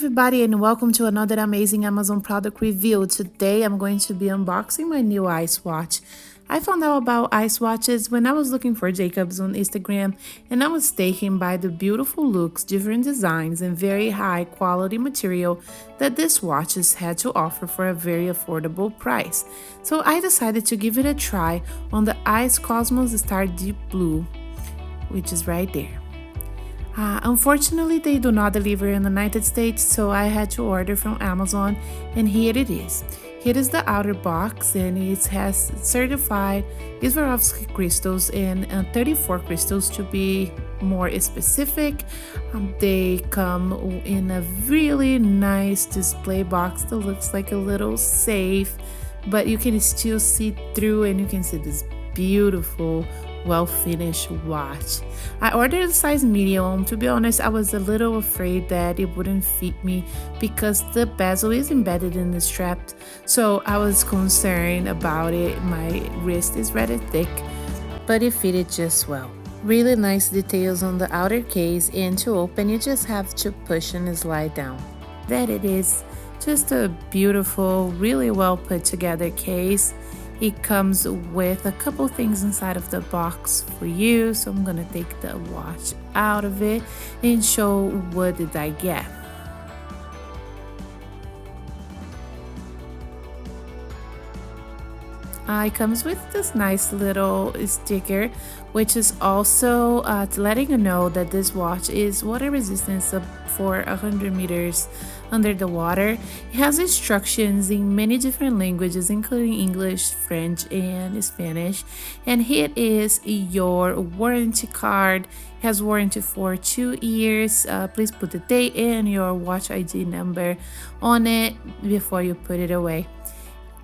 everybody, and welcome to another amazing Amazon product review. Today I'm going to be unboxing my new ice watch. I found out about ice watches when I was looking for Jacobs on Instagram, and I was taken by the beautiful looks, different designs, and very high quality material that this watches had to offer for a very affordable price. So I decided to give it a try on the Ice Cosmos Star Deep Blue, which is right there. Unfortunately, they do not deliver in the United States, so I had to order from Amazon, and here it is. Here is the outer box, and it has certified Swarovski crystals and 34 crystals to be more specific. They come in a really nice display box that looks like a little safe, but you can still see through, and you can see this beautiful well-finished watch. I ordered a size medium. To be honest, I was a little afraid that it wouldn't fit me because the bezel is embedded in the strap, so I was concerned about it. My wrist is rather thick, but it fitted just well. Really nice details on the outer case, and to open you just have to push and slide down. That it is. Just a beautiful, really well put together case. It comes with a couple things inside of the box for you, so I'm gonna take the watch out of it and show what did I get. It comes with this nice little sticker, which is also letting you know that this watch is water resistant for 100 meters under the water. It has instructions in many different languages, including English, French, and Spanish. And here is your warranty card. It has warranty for 2 years. Please put the date and your watch ID number on it before you put it away.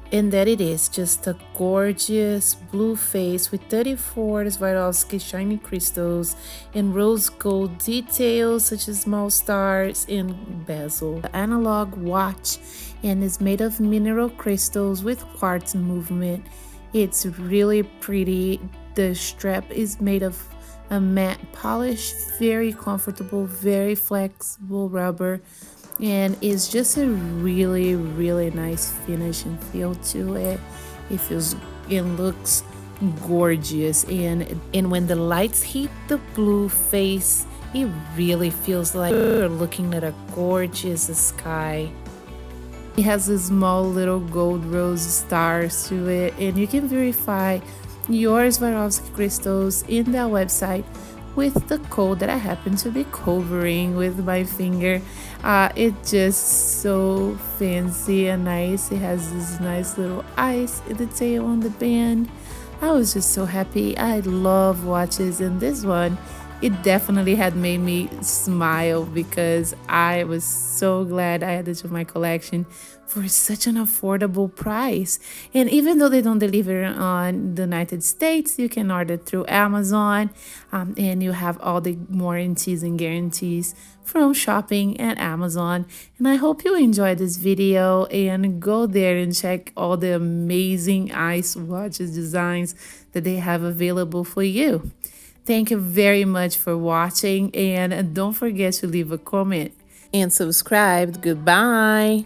And that it is, just a gorgeous blue face with 34 Swarovski shiny crystals and rose gold details such as small stars and bezel. The analog watch, and is made of mineral crystals with quartz movement. It's really pretty. The strap is made of a matte polish, very comfortable, very flexible rubber, and it's just a really nice finish and feel to it. It feels and looks gorgeous, and when the lights hit the blue face, it really feels like you're looking at a gorgeous sky. It has a small little gold rose stars to it, and you can verify your Swarovski crystals in that website with the code that I happen to be covering with my finger. It's just so fancy and nice. It has this nice little ice detail on the band. I was just so happy. I love watches, and this one, it definitely had made me smile because I was so glad I added to my collection for such an affordable price. And even though they don't deliver on the United States, you can order through Amazon, and you have all the warranties and guarantees from shopping at Amazon. And I hope you enjoyed this video, and go there and check all the amazing ice watches designs that they have available for you. Thank you very much for watching, and don't forget to leave a comment and subscribe. Goodbye.